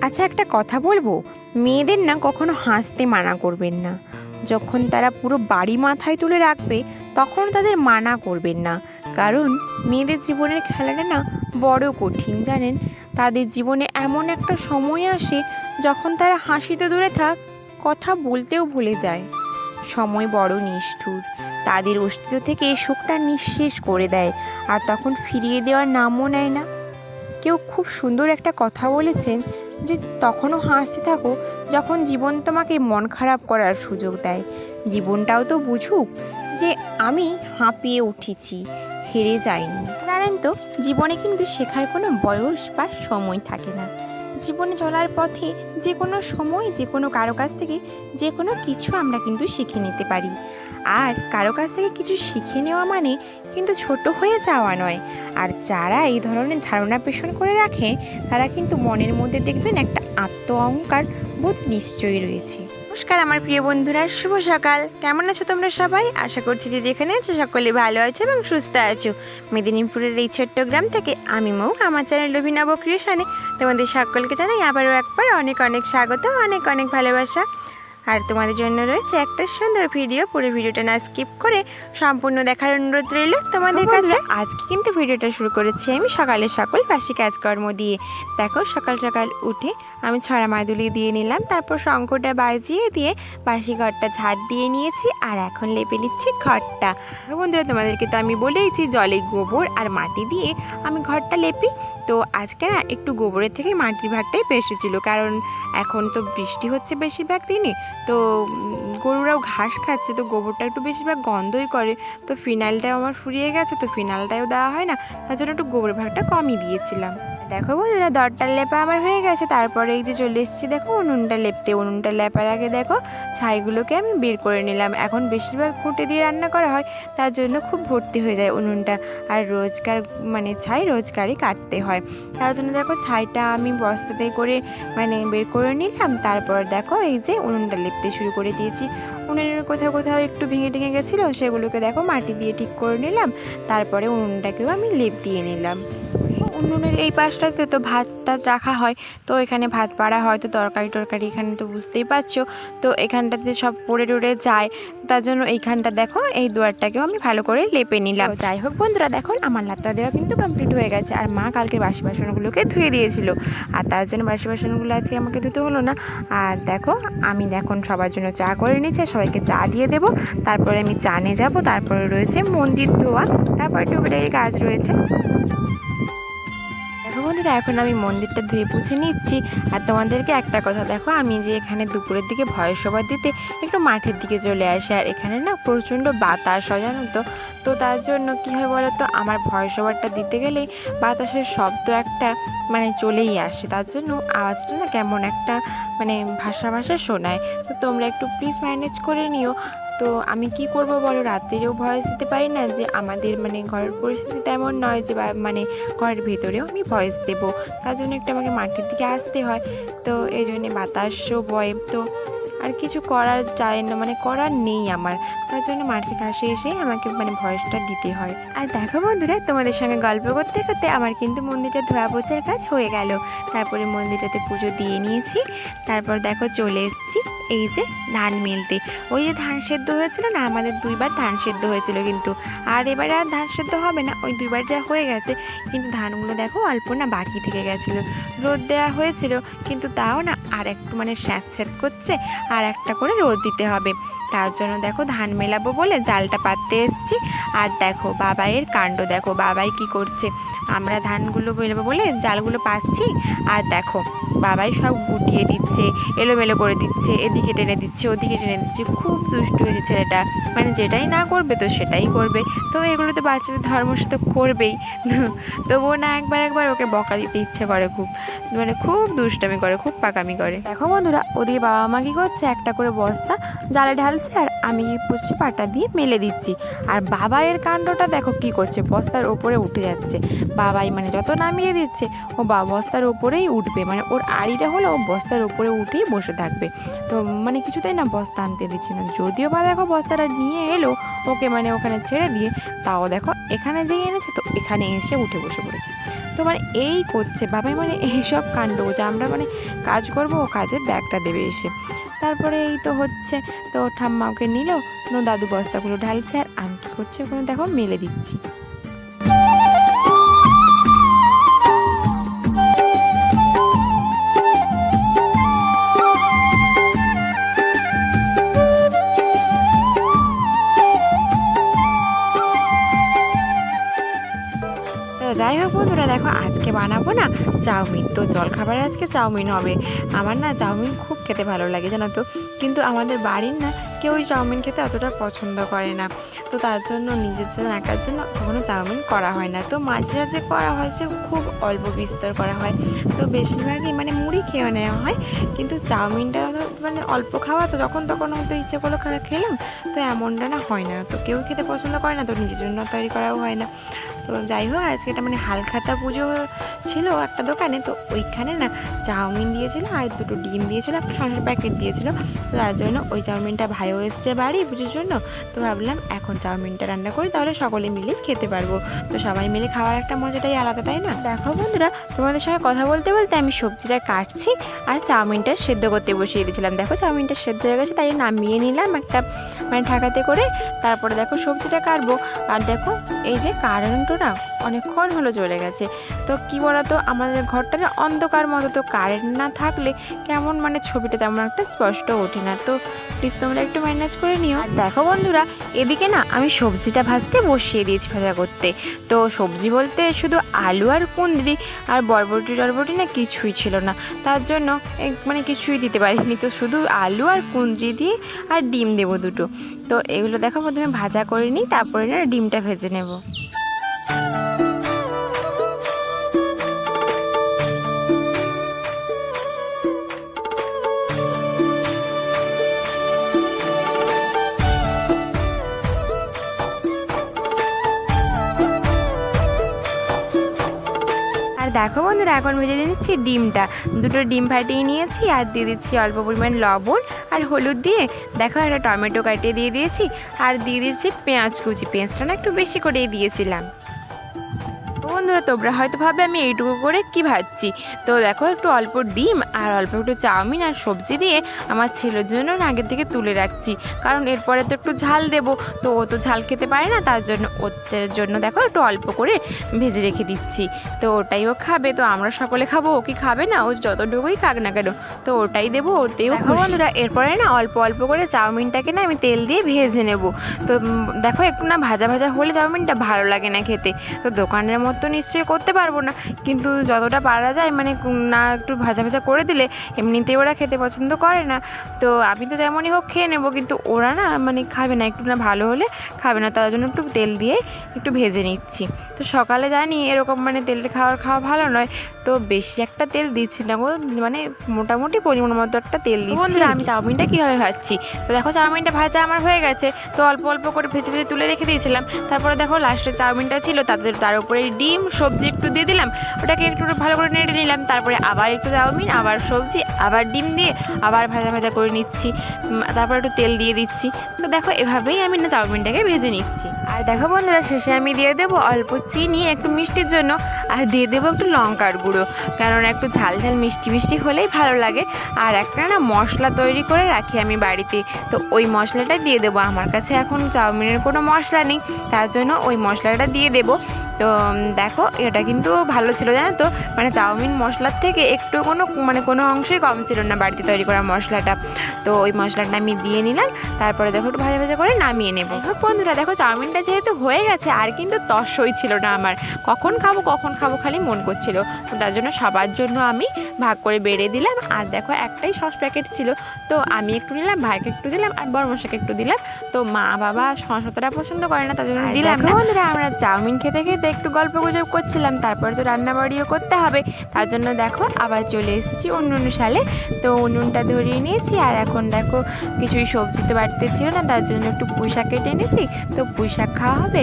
আচ্ছা, একটা কথা বলবো, মেয়েদের না কখনো হাসতে মানা করবেন না। যখন তারা পুরো বাড়ি মাথায় তুলে রাখবে তখন তাদের মানা করবেন না। কারণ মেয়েদের জীবনের খেলাটা না বড় কঠিন, জানেন। তাদের জীবনে এমন একটা সময় আসে যখন তারা হাসিতে দূরে থাক, কথা বলতেও ভুলে যায়। সময় বড় নিষ্ঠুর, তাদের অস্তিত্ব থেকে সুখটা নিঃশেষ করে দেয়, আর তখন ফিরিয়ে দেওয়ার নামও নেয় না। কেউ খুব সুন্দর একটা কথা বলেছেন যে তখনও হাসতে থাকো যখন জীবন তোমাকে মন খারাপ করার সুযোগ দেয়। জীবনটাও তো বুঝুক যে আমি হাঁপিয়ে উঠেছি, হেরে যাইনি। জানেন তো, জীবনে কিন্তু শেখার কোনো বয়স বা সময় থাকে না। জীবনে চলার পথে যে কোনো সময় যে কোনো কারো কাছ থেকে যে কোনো কিছু আমরা কিন্তু শিখে নিতে পারি। আর কারো কাছ থেকে কিছু শিখে নেওয়া মানে কিন্তু ছোট হয়ে যাওয়া নয়। আর যারা এই ধরনের ধারণা পোষণ করে রাখে তারা কিন্তু মনের মধ্যে দেখবেন একটা আত্ম অহংকার বোধ নিশ্চয়ই রয়েছে। নমস্কার আমার প্রিয় বন্ধুরা, শুভ সকাল। কেমন আছো তোমরা সবাই? আশা করছি যে যেখানে আছো সকলে ভালো আছো এবং সুস্থ আছো। মেদিনীপুরের এই ছোট্ট গ্রাম থেকে আমি মৌ, আমার চ্যানেল অভিনব ক্রিয়েশনে তোমাদের সকলকে জানাই আবারও একবার অনেক অনেক স্বাগত, অনেক অনেক ভালোবাসা। আর তোমাদের জন্য রয়েছে একটা সুন্দর ভিডিও, পুরো ভিডিওটা না স্কিপ করে সম্পূর্ণ দেখার অনুরোধ রইল তোমাদের কাছে। আজকে কিন্তু ভিডিওটা শুরু করেছি আমি সকালের সকল বাসি কাজকর্ম দিয়ে। দেখো, সকাল সকাল উঠে আমি ছড়া মাদুলি দিয়ে নিলাম, তারপর শঙ্করটা বাজিয়ে দিয়ে বাসি ঘরটা ঝাড় দিয়ে নিয়েছি, আর এখন লেপে নিচ্ছি ঘরটা। বন্ধুরা, তোমাদেরকে তো আমি বলেইছি জলে গোবর আর মাটি দিয়ে আমি ঘরটা লেপি। তো আজকে না একটু গোবরের থেকে মাটির ভাগটাই বেশি ছিল, কারণ এখন তো বৃষ্টি হচ্ছে বেশিরভাগ দিনই, তো গরুরাও ঘাস খাচ্ছে, তো গোবরটা একটু বেশিরভাগ গন্ধই করে। তো ফিনাইলটাও আমার ফুরিয়ে গেছে, তো ফিনাইলটাও দেওয়া হয় না, তার জন্য একটু গোবরের ভাগটা কমই দিয়েছিলাম। দেখো বন্ধুরা, দরটার লেপা আমার হয়ে গেছে। তারপরে এই যে চলে এসেছি দেখো উনুনটা লেপতে। উনুনটা লেপার আগে দেখো ছাইগুলোকে আমি বের করে নিলাম। এখন বেশিরভাগ খুঁটে দিয়ে রান্না করা হয়, তার জন্য খুব ভর্তি হয়ে যায় উনুনটা। আর রোজকার মানে ছাই রোজকারই কাটতে হয়, তার জন্য দেখো ছাইটা আমি বস্তাতে করে বের করে নিলাম। তারপর দেখো এই যে উনুনটা লেপতে শুরু করে দিয়েছি। উনুনের কোথাও কোথাও একটু ভেঙে টেঙে গেছিলো, সেগুলোকে দেখো মাটি দিয়ে ঠিক করে নিলাম। তারপরে উনুনটাকেও আমি লেপ দিয়ে নিলাম। উনুনের এই পাশটাতে তো ভাতটা রাখা হয়, তো এখানে ভাত পাড়া হয়, তো তরকারি টরকারি এখানে তো বুঝতেই পারছো, তো এখানটাতে সব পড়ে টড়ে যায়। তার জন্য এইখানটা দেখো এই দুয়ারটাকেও আমি ভালো করে লেপে নিলাম। যাই হোক বন্ধুরা, দেখুন আমার লাত্তা দেওয়া কিন্তু কমপ্লিট হয়ে গেছে। আর মা কালকে বাসি বাসনগুলোকে ধুয়ে দিয়েছিল, আর তার জন্য বাসি বাসনগুলো আজকে আমাকে ধুতে হলো না। আর দেখো আমি এখন সবার জন্য চা করে নিচ্ছি, সবাইকে চা দিয়ে দেবো। তারপরে আমি চানে যাব, তারপরে রয়েছে মন্দির ধোয়া, তারপরে টুকটাকি কাজ রয়েছে। বন্ধুরা, এখন আমি মন্দিরটা ধুয়ে পুছে নিচ্ছি। আর তোমাদেরকে একটা কথা দেখো, আমি যে এখানে দুপুরের দিকে ভয়েস ওভার দিতে একটু মাঠের দিকে চলে আসি, আর এখানে না প্রচণ্ড বাতাস হয় জানো তো। তো তার জন্য কী হয় বলো তো, আমার ভয়েস ওভারটা দিতে গেলেই বাতাসের শব্দ একটা চলেই আসে, তার জন্য আওয়াজটা না কেমন একটা ভাষা ভাষা শোনায়। তো তোমরা একটু প্লিজ ম্যানেজ করে নিও। তো আমি কি করব বলো, রাত্রিরেও ভয়েস দিতে পারি না, যে আমাদের ঘরের পরিস্থিতি তেমন নয় যে ঘরের ভেতরেও আমি ভয়েস দেবো, তার জন্য একটু আমাকে মাঠের দিকে আসতে হয়। তো এই জন্যে বাতাসও বয়, তো আর কিছু করার যায় না, করার নেই আমার, তার জন্য মাঠের ঘাসে এসে আমাকে ভয়েসটা দিতে হয়। আর দেখো বন্ধুরা, তোমাদের সঙ্গে গল্প করতে করতে আমার কিন্তু মন্দিরটা ধোয়া পোছার কাজ হয়ে গেল। তারপরে মন্দিরটাতে পুজো দিয়ে নিয়েছি। তারপর দেখো চলে এসেছি এই যে ধান মেলতে। ওই যে ধান সেদ্ধ হয়েছিল না, আমাদের 2বার ধান সেদ্ধ হয়েছিল কিন্তু, আর এবারে আর ধান সেদ্ধ হবে না, ওই 2বার যা হয়ে গেছে। কিন্তু ধানগুলো দেখো অল্প না বাকি থেকে গেছিলো, রোদ দেওয়া হয়েছিল কিন্তু তাও না আর একটু স্যাঁত স্যাঁত করছে, আর একটা করে রোদ দিতে হবে। তার জন্য দেখো ধান মেলাবো বলে জালটা পাততে এসেছি। আর দেখো বাবাইয়ের কাণ্ড, দেখো বাবাই কি করছে। আমরা ধানগুলো মেলাবো বলে জালগুলো পাচ্ছি, আর দেখো বাবাই সব গুটিয়ে দিচ্ছে, এলোমেলো করে দিচ্ছে, এদিকে টেনে দিচ্ছে ওদিকে টেনে দিচ্ছে। খুব দুষ্টু হয়েছে ছেলেটা, যেটাই না করবে তো সেটাই করবে। তো এগুলো তো বাচ্চাদের ধর্মের সাথে করবেই, তবুও না একবার ওকে বকা দিতে ইচ্ছে করে খুব, খুব দুষ্টামি করে, খুব পাকামি করে। দেখো বন্ধুরা, ওদিকে বাবা মা কি করছে, একটা করে বস্তা জালে ঢালছে, আর আমি কি করছি পাটা দিয়ে মেলে দিচ্ছি। আর বাবাইয়ের কাণ্ডটা দেখো কি করছে, বস্তার ওপরে উঠে যাচ্ছে। বাবাই যত নামিয়ে দিচ্ছে ও বস্তার ওপরেই উঠবে, ওর আড়িটা হলো ও বস্তার ওপরে উঠেই বসে থাকবে। তো কিছুতেই না বস্তা আনতে দিচ্ছে না। যদিও বা দেখো বস্তাটা নিয়ে এলো ওকে ওখানে ছেড়ে দিয়ে, তাও দেখো এখানে যেই এনেছে তো এখানে এসে উঠে বসে পড়েছে। তো মানে এই করছে বাবাই, মানে এইসব কাণ্ড যে আমরা মানে কাজ করবো, ও কাজের ব্যাগটা দেবে এসে। তারপরে এই তো হচ্ছে, তো ঠাম্মা ওকে নিল, তো দাদু বস্তাগুলো ঢালছে আর আমি কী করছি ওখানে দেখো মেলে দিচ্ছি। যাই হোক বন্ধুরা, দেখো আজকে বানাবো না চাউমিন। তো জলখাবারে আজকে চাউমিন হবে। আমার না চাউমিন খুব খেতে ভালো লাগে জানো তো, কিন্তু আমাদের বাড়ির না কেউই চাউমিন খেতে অতটা পছন্দ করে না। তো তার জন্য নিজের জন্য একার জন্য কখনো চাউমিন করা হয় না। তো মাঝে মাঝে করা হয়েছে, খুব অল্প বিস্তর করা হয়। তো বেশিরভাগই মানে মুড়ি খেয়ে নেওয়া হয়, কিন্তু চাউমিনটা মানে অল্প খাওয়া, তো যখন তখন হয়তো ইচ্ছে করলো খেলাম। তো এমনটা না হয় না, তো কেউ খেতে পছন্দ করে না, তো নিজের জন্য তৈরি করাও হয় না। তো যাই হোক, আজকে এটা মানে হালখাতা পুজো ছিল একটা দোকানে, তো ওইখানে না চাউমিন দিয়েছিলো আর দুটো ডিম দিয়েছিলো, একটা সসের প্যাকেট দিয়েছিলো। তো তার জন্য ওই চাউমিনটা ভাইও এসছে বাড়ি পুজোর জন্য। তো ভাবলাম এখন চাউমিনটা রান্না করি, তাহলে সকলে মিলে খেতে পারবো। তো সবাই মিলে খাওয়ার একটা মজাটাই আলাদা, তাই না? দেখো বন্ধুরা, তোমাদের সঙ্গে কথা বলতে বলতে আমি সবজিটা কাটছি আর চাউমিনটা সেদ্ধ করতে বসিয়ে দিয়েছিলাম। দেখো চাউমিনটা সেদ্ধ হয়ে গেছে, তাই নামিয়ে নিলাম একটা মানে ঢাকাতে করে। তারপরে দেখো সবজিটা কাটবো। আর দেখো এই যে কারেন্টও না অনেকক্ষণ হলো চলে গেছে। তো কি বলতো, আমাদের ঘরটা না অন্ধকার মতো, তো কারেন্ট না থাকলে কেমন মানে ছবিটা তেমন একটা স্পষ্ট ওঠে না। তো প্লিজ তোমরা একটু ম্যানেজ করে নিও। আর দেখো বন্ধুরা, এদিকে না আমি সবজিটা ভাজতে বসিয়ে দিয়েছি ভাজা করতে। তো সবজি বলতে শুধু আলু আর কুঁদরি আর বরবটি না কিছুই ছিল না, তার জন্য মানে কিছুই দিতে পারিনি। তো শুধু আলু আর কুঁদরি দিয়ে আর ডিম দেবো দুটো। তো এগুলো দেখো প্রথমে ভাজা করে নিই, তারপরে না ডিমটা ভেজে নেব। আর দেখো বন্ধুরা, এখন ভেজে দিচ্ছি ডিমটা। দুটো ডিম ফাটিয়ে নিয়েছি আর দিয়ে দিচ্ছি অল্প পরিমাণ লবণ আর হলুদ দিয়ে। দেখো একটা টমেটো কাটিয়ে দিয়ে দিয়েছি আর দিয়ে দিচ্ছি পেঁয়াজ কুচি। পেঁয়াজটা না একটু বেশি করেই দিয়েছিলাম। বন্ধুরা, তোমরা হয়তো ভাবে আমি এইটুকু করে কি ভাবছি। তো দেখো একটু অল্প ডিম আর অল্প একটু চাউমিন আর সবজি দিয়ে আমার ছেলের জন্য আগের থেকে তুলে রাখছি, কারণ এরপরে তো একটু ঝাল দেবো। তো ও তো ঝাল খেতে পারে না, তার জন্য ওদের জন্য দেখো একটু অল্প করে ভেজে রেখে দিচ্ছি। তো ওটাই ও খাবে, তো আমরা সকলে খাবো, ও কি খাবে না? ও যতটুকুই খাক না কেন, তো ওটাই দেবো, ওতেও বন্ধুরা। এরপরে না অল্প অল্প করে চাউমিনটাকে না আমি তেল দিয়ে ভেজে নেব। তো দেখো একটু না ভাজা ভাজা হলে চাউমিনটা ভালো লাগে না খেতে। তো দোকানের মতো নিশ্চয়ই করতে পারবো না, কিন্তু যতটা পারা যায় মানে না একটু ভাজা ভাজা করে দিলে এমনিতেই ওরা খেতে পছন্দ করে না। তো আমি তো যেমনই হোক খেয়ে নেবো, কিন্তু ওরা না মানে খাবে না, একটু না ভালো হলে খাবে না, তার জন্য একটু তেল দিয়ে একটু ভেজে নিচ্ছি। তো সকালে জানি এরকম মানে তেল খাওয়া ভালো নয়, তো বেশি একটা তেল দিচ্ছি না গো, মানে মোটামুটি পরিমাণ মতো একটা তেল দিচ্ছি। বন্ধুরা, আমি চাউমিনটা কীভাবে ভাজছি, তো দেখো চাউমিনটা ভাজা আমার হয়ে গেছে। তো অল্প অল্প করে ভেজে ভেজে তুলে রেখে দিয়েছিলাম। তারপরে দেখো লাস্টে চাউমিনটা ছিল, তার উপরে ডিম সবজি একটু দিয়ে দিলাম, ওটাকে একটু ভালো করে নেড়ে নিলাম। তারপরে আবার একটু চাউমিন, আবার সবজি, আবার ডিম দিয়ে আবার ভাজা ভাজা করে নিচ্ছি। তারপর একটু তেল দিয়ে দিচ্ছি। তো দেখো এভাবেই আমি না চাউমিনটাকে ভেজে নিচ্ছি। আর দেখো বন্ধুরা, শেষে আমি দিয়ে দেবো অল্প চিনি একটু মিষ্টির জন্য, আর দিয়ে দেবো একটু লঙ্কার গুঁড়ো, কারণ একটু ঝাল ঝাল মিষ্টি মিষ্টি হলেই ভালো লাগে। আর একটা না মশলা তৈরি করে রাখি আমি বাড়িতে, তো ওই মশলাটা দিয়ে দেবো। আমার কাছে এখন চাউমিনের কোনো মশলা নেই, তার জন্য ওই মশলাটা দিয়ে দেবো। তো দেখো এটা কিন্তু ভালো ছিল, জানো তো, মানে চাউমিন মশলার থেকে একটু কোনো অংশই কম ছিল না বাড়িতে তৈরি করা মশলাটা। তো ওই মশলাটা আমি দিয়ে নিলাম। তারপরে দেখো একটু ভাজা ভাজা করে নামিয়ে নেবো। বন্ধুরা দেখো চাউমিনটা যেহেতু হয়ে গেছে, আর কিন্তু তসই ছিল না আমার, কখন খাবো খালি মন করছিল। তো তার জন্য সবার জন্য আমি ভাগ করে বেড়ে দিলাম। আর দেখো একটাই সস প্যাকেট ছিল, তো আমি একটু নিলাম, ভাইকে একটু দিলাম আর বড়মশাকে একটু দিলাম। তো মা বাবা সস অতটা পছন্দ করে না, তার জন্য দিলাম না। বন্ধুরা, আমরা চাউমিন খেতে খেতে একটু গল্প গুজব করছিলাম, তারপরে তো রান্না বাড়িও করতে হবে, তার জন্য দেখো আবার চলে এসেছি অন্য সালে। তো উনুনটা ধরিয়ে নিয়েছি, আর এখন দেখো কিছুই সবজি তো বাড়িতে ছিল না, তার জন্য একটু পুঁই শাক কেটে এনেছি। তো পুঁই শাক খাওয়া হবে।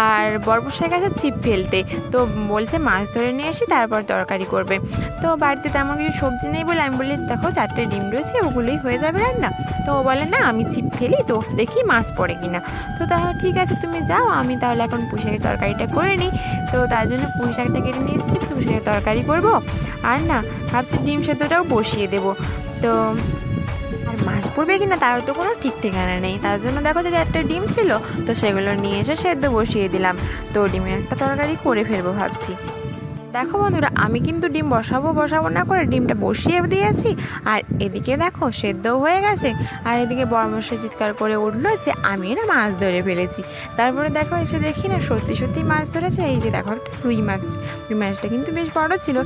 আর বরবসাই গেছে ছিপ ফেলতে, তো বলছে মাছ ধরে নিয়ে এসে তারপর তরকারি করবে। তো বাড়িতে তেমন কিছু সবজি নেই বলে আমি বলি দেখো 4টে ডিম রয়েছে, ওগুলোই হয়ে যাবে রান্না। তো ও বলে না আমি ছিপ ফেলি, তো দেখি মাছ পড়ে কিনা। তো তাহলে ঠিক আছে তুমি যাও, আমি তাহলে এখন পুঁই শাকের তরকারিটা করে নিই। তো তার জন্য পুঁই শাকটা কেটে নিয়ে এসেছি, পুঁই শাকের তরকারি করবো। আর না ভাবছি ডিম সেদ্ধটাও বসিয়ে দেবো। তো আর মাছ পড়বে কিনা তার তো কোনো ঠিক ঠিকানা নেই, তার জন্য দেখো যদি একটা ডিম ছিল তো সেগুলো নিয়ে এসে সেদ্ধ বসিয়ে দিলাম। তো ডিমের একটা তরকারি করে ফেলবো ভাবছি। দেখো বন্ধুরা, আমি কিন্তু ডিম বসাবো না করে ডিমটা বসিয়ে দিয়েছি। আর এদিকে দেখো সেদ্ধও হয়ে গেছে। আর এদিকে বরমশাই চিৎকার করে উঠলো যে আমি না মাছ ধরে ফেলেছি। তারপরে দেখো এসে দেখি না সত্যি সত্যি মাছ ধরেছে। এই যে দেখো একটা রুই মাছটা কিন্তু বেশ বড় ছিল,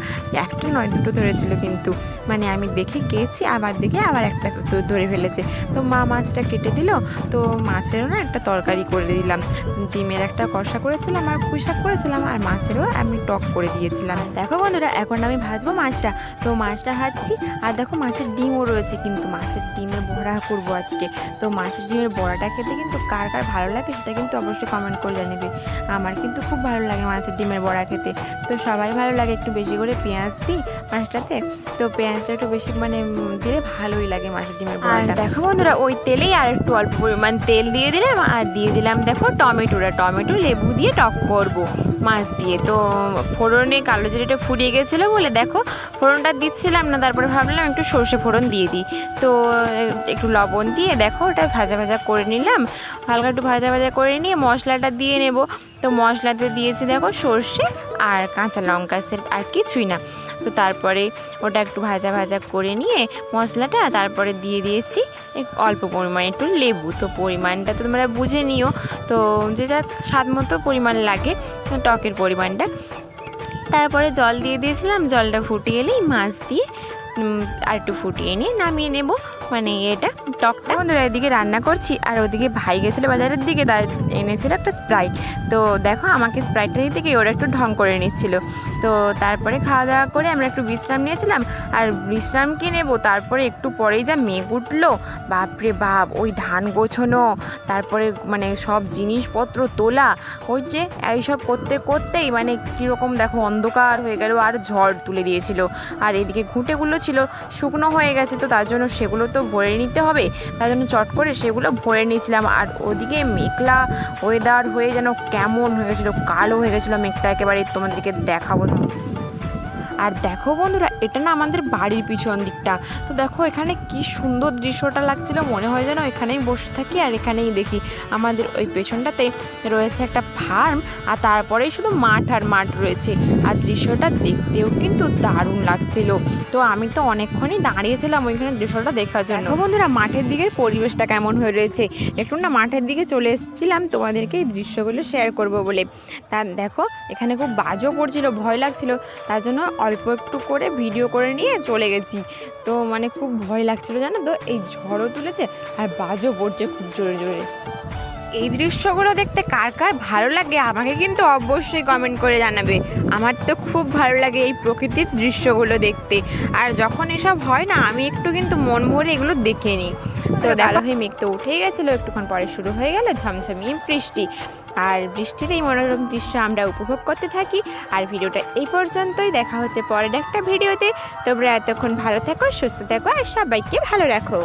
একটা নয় দুটো ধরেছিল কিন্তু। মানে আমি দেখে গেছি, আবার দেখে আবার একটা ধরে ফেলেছে। তো মা মাছটা কেটে দিল। তো মাছেরও না একটা তরকারি করে দিলাম, ডিমের একটা কষা করেছিলাম আর পুঁই শাক করেছিলাম, আর মাছেরও আমি টক করে দিয়েছিলাম। দেখো বন্ধুরা, এখন আমি ভাজবো মাছটা। তো মাছটা ভাজছি, আর দেখো মাছের ডিমও রয়েছে, কিন্তু মাছের ডিমের বড়া করবো আজকে। তো মাছের ডিমের বড়াটা খেতে কিন্তু কার কার ভালো লাগে সেটা কিন্তু অবশ্যই কমেন্ট করে জানিয়ে। আমার কিন্তু খুব ভালো লাগে মাছের ডিমের বড়া খেতে। তো সবাই ভালো লাগে, একটু বেশি করে পেঁয়াজ দিই মাছটাতে। তো পেঁয়াজটা একটু বেশি মানে দিলে ভালোই লাগে মাছের ডিমের বড়াটা। দেখো বন্ধুরা, ওই তেলেই আর একটু অল্প পরিমাণ তেল দিয়ে দিলাম, আর দিয়ে দিলাম দেখো টমেটো লেবু দিয়ে টক করবো মাছ দিয়ে। তো ফোড়নে কালো জিরেটা ফুরিয়ে গেছিলো বলে দেখো ফোড়নটা দিচ্ছিলাম না, তারপরে ভাবলাম একটু সর্ষে ফোড়ন দিয়ে দিই। তো একটু লবণ দিয়ে দেখো ওটা ভাজা করে নিলাম, হালকা একটু ভাজা করে নিয়ে মশলাটা দিয়ে নেব। তো মশলাতে দিয়েছি দেখো সর্ষে আর কাঁচা লঙ্কা, আর কিছুই না। তো তারপরে ওটা একটু ভাজা করে নিয়ে মশলাটা তারপরে দিয়ে দিয়েছি অল্প পরিমাণে একটু লেবু। তো পরিমাণটা তো তোমরা বুঝে নিও, তো যে যার স্বাদ মতো পরিমাণ লাগে টকের পরিমাণটা। তারপরে জল দিয়ে দিয়েছিলাম, জলটা ফুটিয়ে এলেই মাছ দিয়ে আর একটু ফুটিয়ে নিয়ে নামিয়ে নেব, মানে এটা টকটা। বন্ধুরা এদিকে রান্না করছি, আর ওদিকে ভাই গেছিলো বাজারের দিকে, এনেছিল একটা স্প্রাইট। তো দেখো আমাকে স্প্রাইটটা দিতে গিয়ে ওরা একটু ঢং করে নিচ্ছিল। তো তারপরে খাওয়া দাওয়া করে আমরা একটু বিশ্রাম নিয়েছিলাম। আর বিশ্রাম কি নেবো, তারপরে একটু পরেই যা মেঘ উঠলো, বাপরে বাপ, ওই ধান গোছানো, তারপরে মানে সব জিনিসপত্র তোলা, ওই যে এইসব করতেই মানে কীরকম দেখো অন্ধকার হয়ে গেল, আর ঝড় তুলে দিয়েছিল। আর এদিকে ঘুঁটেগুলো ছিল শুকনো হয়ে গেছে, তো তার জন্য সেগুলো তো ভরে নিতে হবে, তার জন্য চট করে সেগুলো ভরে নিয়েছিলাম। আর ওদিকে মেঘলা ওয়েদার হয়ে যেন কেমন হয়ে গেছিলো, কালো হয়ে গেছিলো মেঘটা একেবারে, তোমাদেরকে দেখাবো। আর দেখো বন্ধুরা, এটা না আমাদের বাড়ির পিছন দিকটা। তো দেখো এখানে কি সুন্দর দৃশ্যটা লাগছিল, মনে হয় যেন এখানেই বসে থাকি আর এখানেই দেখি। আমাদের ওই পেছনটাতে রয়েছে একটা ফার্ম, আর তারপরেই শুধু মাঠ আর মাঠ রয়েছে। আর দৃশ্যটা দেখতেও কিন্তু দারুণ লাগছিল। তো আমি তো অনেকক্ষণই দাঁড়িয়েছিলাম ওইখানে দৃশ্যটা দেখার জন্য। বন্ধুরা মাঠের দিকের পরিবেশটা কেমন হয়ে রয়েছে, একটু না মাঠের দিকে চলে এসেছিলাম তোমাদেরকে এই দৃশ্যগুলো শেয়ার করব বলে। তা দেখো এখানে খুব বাজও পড়ছিল, ভয় লাগছিল, তার জন্য অল্প একটু করে ভিডিও করে নিয়ে চলে গেছি। তো মানে খুব ভয় লাগছিল জানো তো, এই ঝড়ও তুলেছে আর বাজও পড়ছে খুব জোরে। এই দৃশ্যগুলো দেখতে কার কার ভালো লাগে আমাকে কিন্তু অবশ্যই কমেন্ট করে জানাবে। আমার তো খুব ভালো লাগে এই প্রকৃতির দৃশ্যগুলো দেখতে। আর যখন এসব হয় না, আমি একটু কিন্তু মন ভরে এগুলো দেখে নিই। তো ভালো হয়ে মেঘ তো উঠেই গেছিলো, একটুক্ষণ পরে শুরু হয়ে গেল ঝমঝমিয়ে বৃষ্টি। আর বৃষ্টির এই মনোরম দৃশ্য আমরা উপভোগ করতে থাকি। আর ভিডিওটা এই পর্যন্তই, দেখা হচ্ছে পরের একটা ভিডিওতে। তোমরা এতক্ষণ ভালো থাকো, সুস্থ থাকো, আর সবাইকে ভালো রাখো।